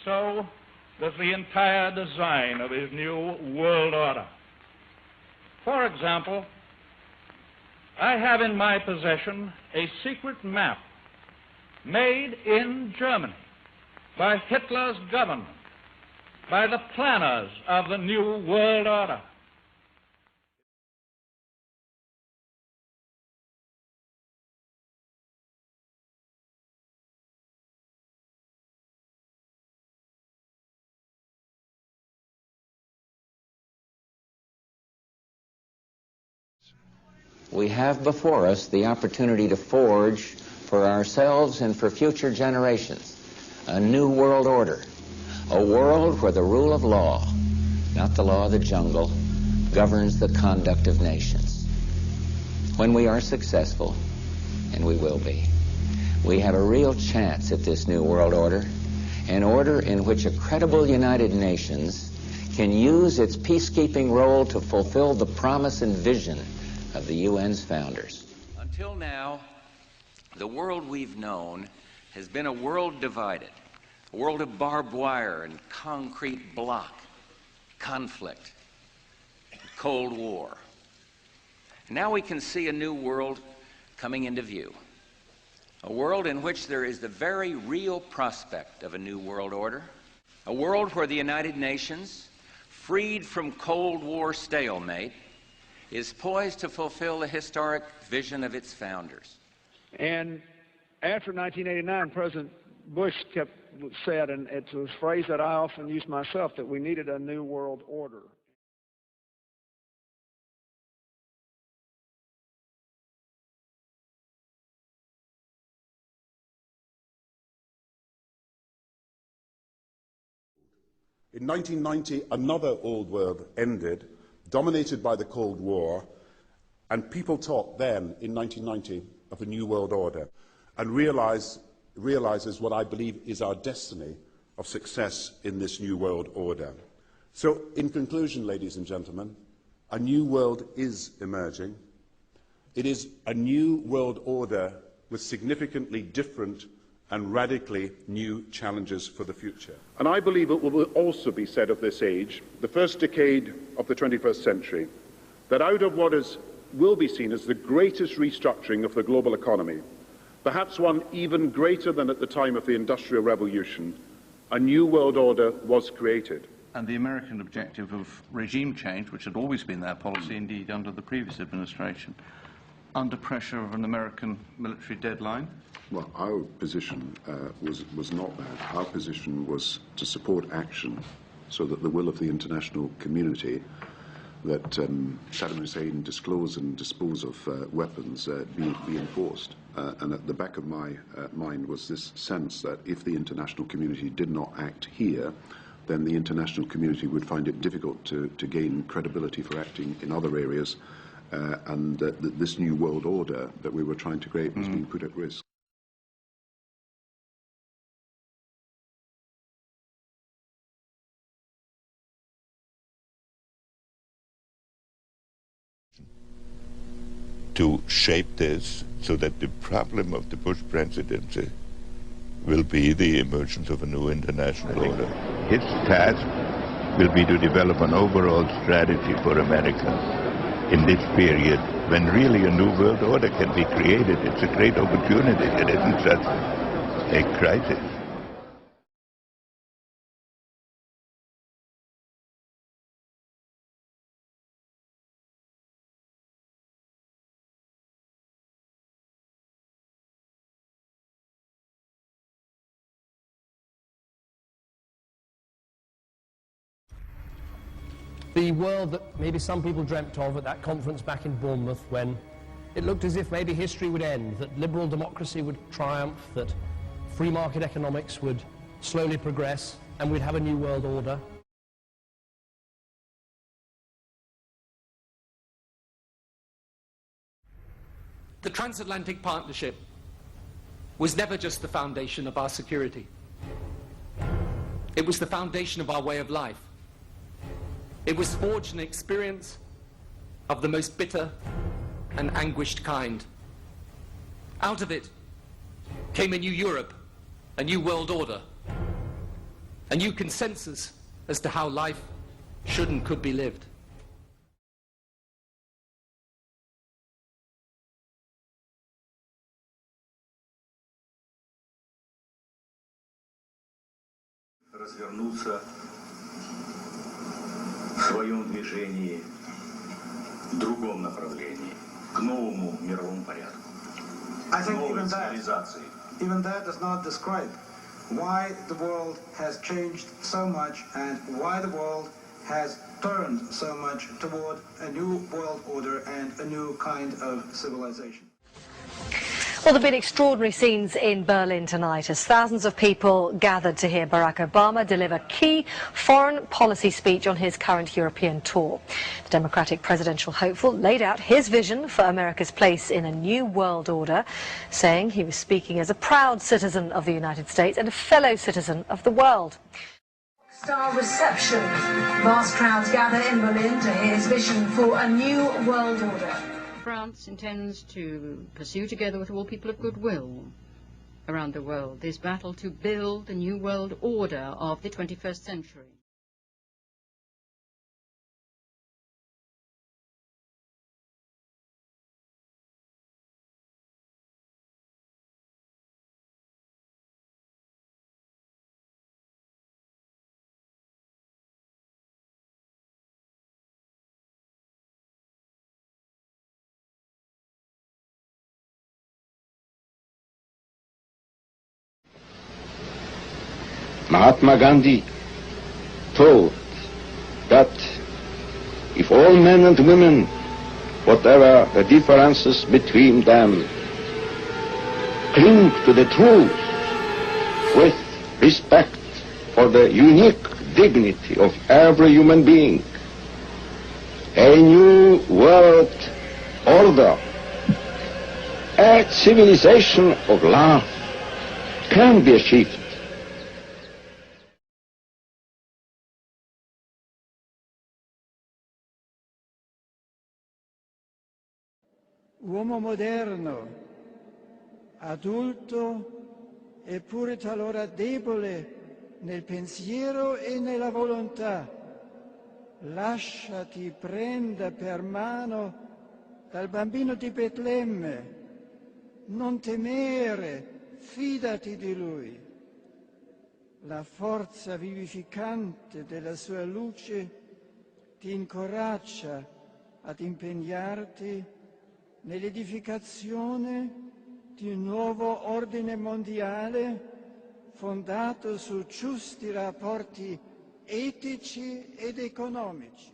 So does the entire design of his new world order. For example, I have in my possession a secret map made in Germany by Hitler's government, by the planners of the new world order. We have before us the opportunity to forge for ourselves and for future generations a new world order, a world where the rule of law, not the law of the jungle, governs the conduct of nations. When we are successful, and we will be, we have a real chance at this new world order, an order in which a credible United Nations can use its peacekeeping role to fulfill the promise and vision of the UN's founders. Until now, the world we've known has been a world divided, a world of barbed wire and concrete block, conflict, Cold War. Now we can see a new world coming into view, a world in which there is the very real prospect of a new world order, a world where the United Nations, freed from Cold War stalemate, is poised to fulfill the historic vision of its founders. And after 1989, President Bush said, and it's a phrase that I often use myself, that we needed a new world order. In 1990, another old world ended, dominated by the Cold War, and people talked then, in 1990, of a new world order, and realizes what I believe is our destiny of success in this new world order. So, in conclusion, ladies and gentlemen, a new world is emerging. It is a new world order with significantly different and radically new challenges for the future. And I believe it will also be said of this age, the first decade of the 21st century, that out of what will be seen as the greatest restructuring of the global economy, perhaps one even greater than at the time of the Industrial Revolution, a new world order was created. And the American objective of regime change, which had always been their policy, indeed under the previous administration, under pressure of an American military deadline? Well, our position was not that. Our position was to support action so that the will of the international community that Saddam Hussein disclose and dispose of weapons be enforced. And at the back of my mind was this sense that if the international community did not act here, then the international community would find it difficult to gain credibility for acting in other areas, and this new world order that we were trying to create was being put at risk. To shape this so that the problem of the Bush presidency will be the emergence of a new international order. His task will be to develop an overall strategy for America in this period when really a new world order can be created. It's a great opportunity. It isn't just a crisis. The world that maybe some people dreamt of at that conference back in Bournemouth, when it looked as if maybe history would end, that liberal democracy would triumph, that free market economics would slowly progress, and we'd have a new world order. The transatlantic partnership was never just the foundation of our security. It was the foundation of our way of life. It was forged an experience of the most bitter and anguished kind. Out of it came a new Europe, a new world order, a new consensus as to how life should and could be lived. Развернуться в своем движении в другом направлении, к новому мировому порядку, к новой цивилизации. Even that does not describe why the world has changed so much and why the world has turned so much toward a new world order and a new kind of civilization. Well, there have been extraordinary scenes in Berlin tonight as thousands of people gathered to hear Barack Obama deliver key foreign policy speech on his current European tour. The Democratic presidential hopeful laid out his vision for America's place in a new world order, saying he was speaking as a proud citizen of the United States and a fellow citizen of the world. Star reception. Vast crowds gather in Berlin to hear his vision for a new world order. France intends to pursue, together with all people of goodwill around the world, this battle to build a new world order of the 21st century. Mahatma Gandhi taught that if all men and women, whatever the differences between them, cling to the truth with respect for the unique dignity of every human being, a new world order, a civilization of love can be achieved. Uomo moderno, adulto eppure talora debole nel pensiero e nella volontà, lasciati prenda per mano dal bambino di Betlemme, non temere, fidati di lui. La forza vivificante della sua luce ti incoraggia ad impegnarti nell'edificazione di un nuovo ordine mondiale fondato su giusti rapporti etici ed economici.